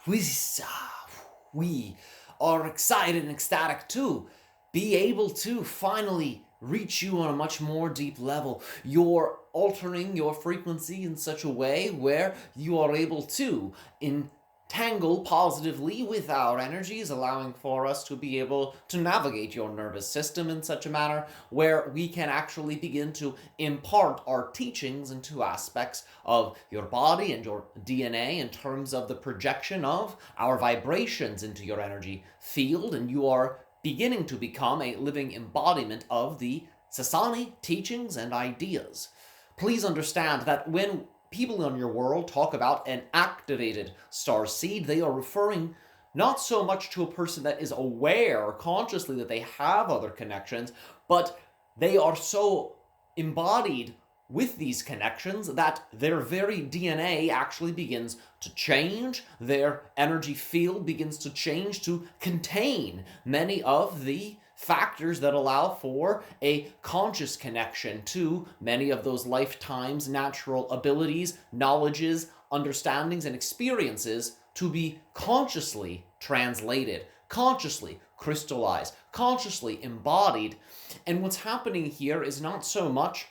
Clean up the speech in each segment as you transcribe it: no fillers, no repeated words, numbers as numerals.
we are excited and ecstatic to be able to finally reach you on a much more deep level. You're altering your frequency in such a way where you are able to entangle positively with our energies, allowing for us to be able to navigate your nervous system in such a manner where we can actually begin to impart our teachings into aspects of your body and your DNA in terms of the projection of our vibrations into your energy field, and you are beginning to become a living embodiment of the Sassani teachings and ideas. Please understand that when people in your world talk about an activated starseed, they are referring not so much to a person that is aware consciously that they have other connections, but they are so embodied with these connections that their very DNA actually begins to change, their energy field begins to change to contain many of the factors that allow for a conscious connection to many of those lifetimes' natural abilities, knowledges, understandings, and experiences to be consciously translated, consciously crystallized, consciously embodied. And what's happening here is not so much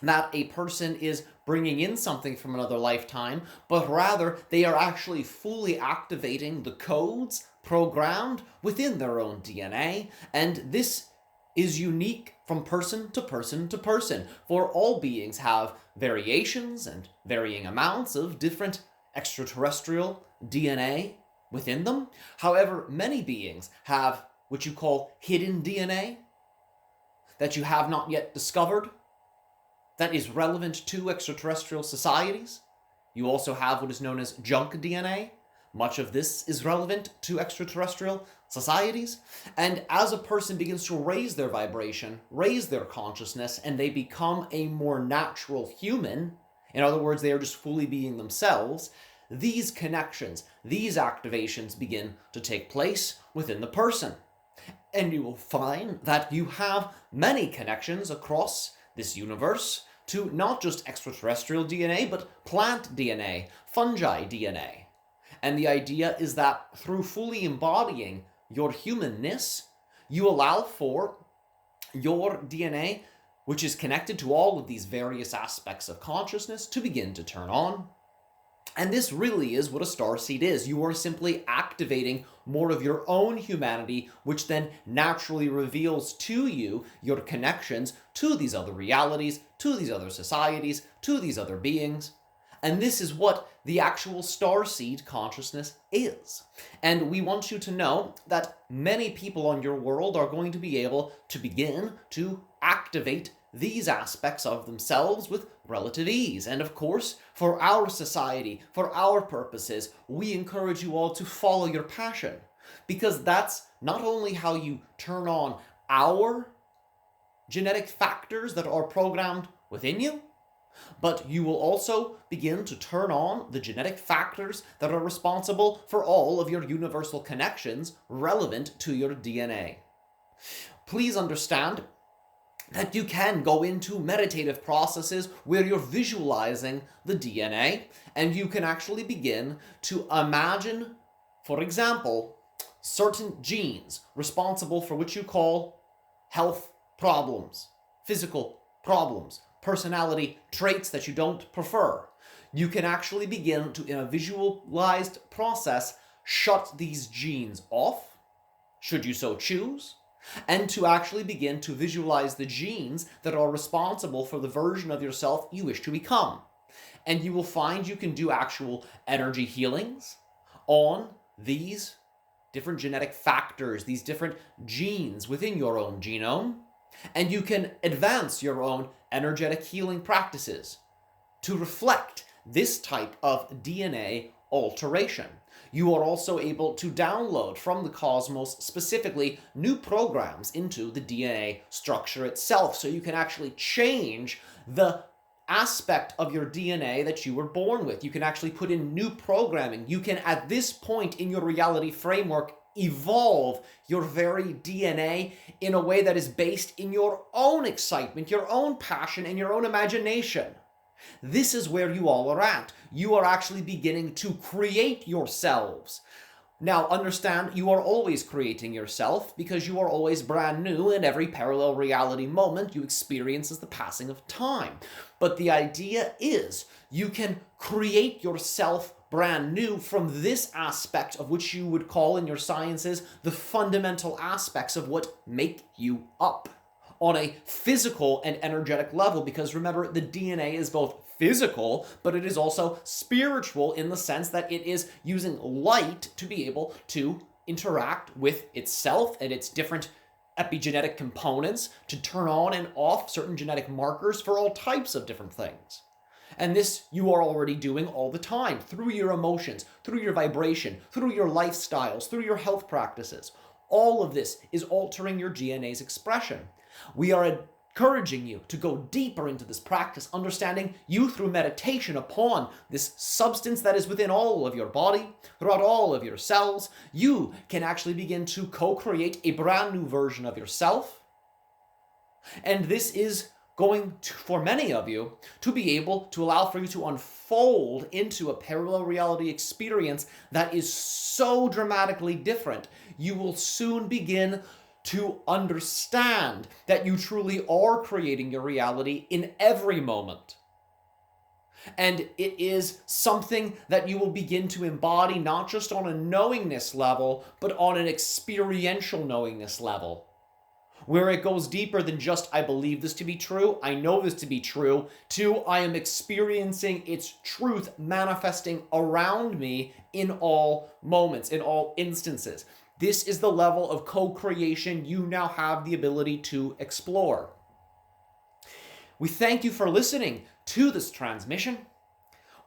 that a person is bringing in something from another lifetime, but rather they are actually fully activating the codes programmed within their own DNA, and this is unique from person to person to person, for all beings have variations and varying amounts of different extraterrestrial DNA within them. However, many beings have what you call hidden DNA that you have not yet discovered, that is relevant to extraterrestrial societies. You also have what is known as junk DNA. Much of this is relevant to extraterrestrial societies. And as a person begins to raise their vibration, raise their consciousness, and they become a more natural human, in other words, they are just fully being themselves, these connections, these activations begin to take place within the person. And you will find that you have many connections across this universe to not just extraterrestrial DNA, but plant DNA, fungi DNA. And the idea is that through fully embodying your humanness, you allow for your DNA, which is connected to all of these various aspects of consciousness, to begin to turn on. And this really is what a starseed is. You are simply activating more of your own humanity, which then naturally reveals to you your connections to these other realities, to these other societies, to these other beings. And this is what the actual starseed consciousness is. And we want you to know that many people on your world are going to be able to begin to activate these aspects of themselves with relative ease. And of course, for our society, for our purposes, we encourage you all to follow your passion, because that's not only how you turn on our genetic factors that are programmed within you, but you will also begin to turn on the genetic factors that are responsible for all of your universal connections relevant to your DNA. Please understand that you can go into meditative processes where you're visualizing the DNA, and you can actually begin to imagine, for example, certain genes responsible for what you call health problems, physical problems, personality traits that you don't prefer. You can actually begin to, in a visualized process, shut these genes off, should you so choose, and to actually begin to visualize the genes that are responsible for the version of yourself you wish to become. And you will find you can do actual energy healings on these different genetic factors, these different genes within your own genome, and you can advance your own energetic healing practices to reflect this type of DNA alteration. You are also able to download from the cosmos specifically new programs into the DNA structure itself, so you can actually change the aspect of your DNA that you were born with. You can actually put in new programming. You can, at this point in your reality framework, evolve your very DNA in a way that is based in your own excitement, your own passion, and your own imagination. This is where you all are at. You are actually beginning to create yourselves. Now, understand, you are always creating yourself because you are always brand new, and every parallel reality moment you experience is the passing of time. But the idea is you can create yourself brand new from this aspect of which you would call in your sciences the fundamental aspects of what make you up on a physical and energetic level, because remember, the DNA is both physical, but it is also spiritual in the sense that it is using light to be able to interact with itself and its different epigenetic components to turn on and off certain genetic markers for all types of different things. And this you are already doing all the time through your emotions, through your vibration, through your lifestyles, through your health practices. All of this is altering your DNA's expression. We are encouraging you to go deeper into this practice, understanding you through meditation upon this substance that is within all of your body, throughout all of your cells. You can actually begin to co-create a brand new version of yourself. And this is going to, for many of you, to be able to allow for you to unfold into a parallel reality experience that is so dramatically different. You will soon begin to understand that you truly are creating your reality in every moment. And it is something that you will begin to embody not just on a knowingness level, but on an experiential knowingness level, where it goes deeper than just, I believe this to be true, I know this to be true, to I am experiencing its truth manifesting around me in all moments, in all instances. This is the level of co-creation you now have the ability to explore. We thank you for listening to this transmission.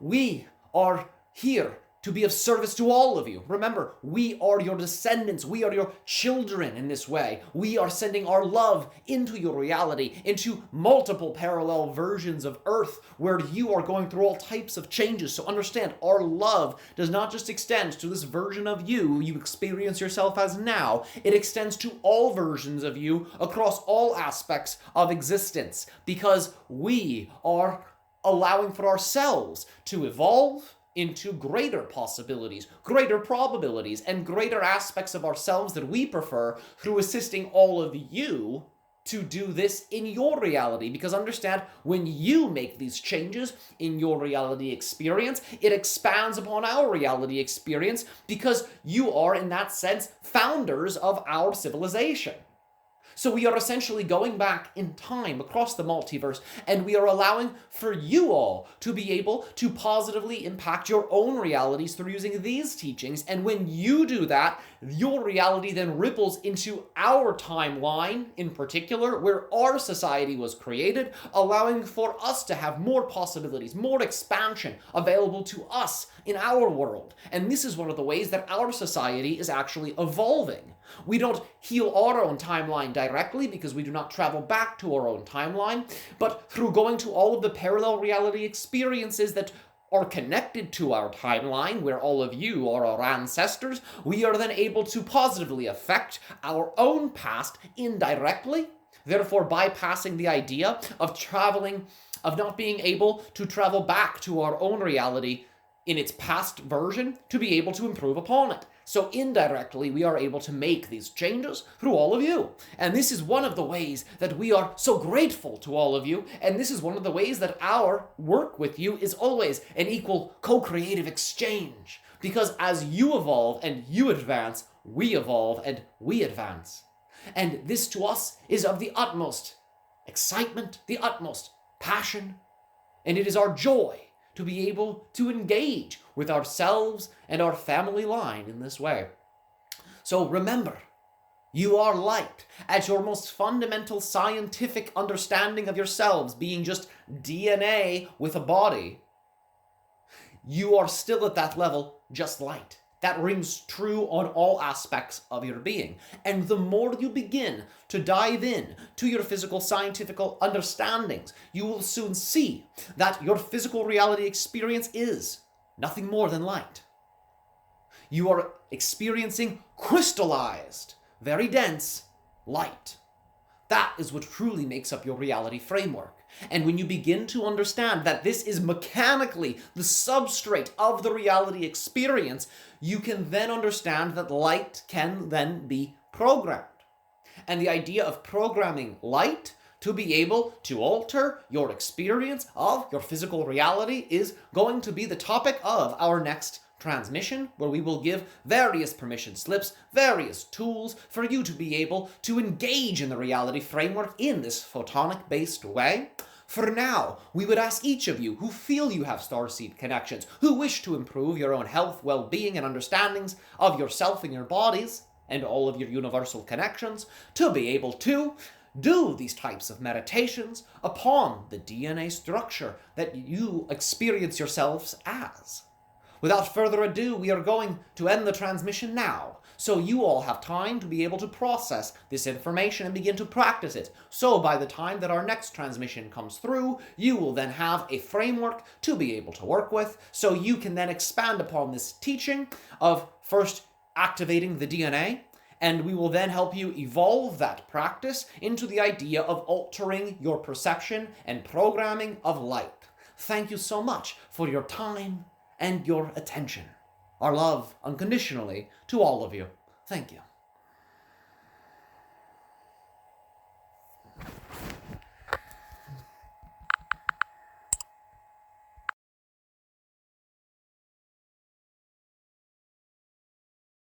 We are here to be of service to all of you. Remember, we are your descendants. We are your children in this way. We are sending our love into your reality, into multiple parallel versions of Earth where you are going through all types of changes. So understand, our love does not just extend to this version of you experience yourself as now. It extends to all versions of you across all aspects of existence, because we are allowing for ourselves to evolve into greater possibilities, greater probabilities, and greater aspects of ourselves that we prefer through assisting all of you to do this in your reality. Because understand, when you make these changes in your reality experience, it expands upon our reality experience, because you are, in that sense, founders of our civilization. So we are essentially going back in time across the multiverse, and we are allowing for you all to be able to positively impact your own realities through using these teachings. And when you do that, your reality then ripples into our timeline in particular, where our society was created, allowing for us to have more possibilities, more expansion available to us in our world. And this is one of the ways that our society is actually evolving. We don't heal our own timeline directly because we do not travel back to our own timeline, but through going to all of the parallel reality experiences that are connected to our timeline, where all of you are our ancestors, we are then able to positively affect our own past indirectly, therefore bypassing the idea of not being able to travel back to our own reality in its past version to be able to improve upon it. So indirectly, we are able to make these changes through all of you. And this is one of the ways that we are so grateful to all of you. And this is one of the ways that our work with you is always an equal co-creative exchange. Because as you evolve and you advance, we evolve and we advance. And this to us is of the utmost excitement, the utmost passion, and it is our joy to be able to engage with ourselves and our family line in this way. So remember, you are light at your most fundamental scientific understanding of yourselves, being just DNA with a body. You are still at that level, just light. That rings true on all aspects of your being. And the more you begin to dive in to your physical scientific understandings, you will soon see that your physical reality experience is nothing more than light. You are experiencing crystallized, very dense light. That is what truly makes up your reality framework. And when you begin to understand that this is mechanically the substrate of the reality experience, you can then understand that light can then be programmed. And the idea of programming light to be able to alter your experience of your physical reality is going to be the topic of our next transmission, where we will give various permission slips, various tools for you to be able to engage in the reality framework in this photonic-based way. For now, we would ask each of you who feel you have starseed connections, who wish to improve your own health, well-being, and understandings of yourself and your bodies, and all of your universal connections, to be able to do these types of meditations upon the DNA structure that you experience yourselves as. Without further ado, we are going to end the transmission now, so you all have time to be able to process this information and begin to practice it. So by the time that our next transmission comes through, you will then have a framework to be able to work with, so you can then expand upon this teaching of first activating the DNA, and we will then help you evolve that practice into the idea of altering your perception and programming of light. Thank you so much for your time and your attention. Our love unconditionally to all of you. Thank you.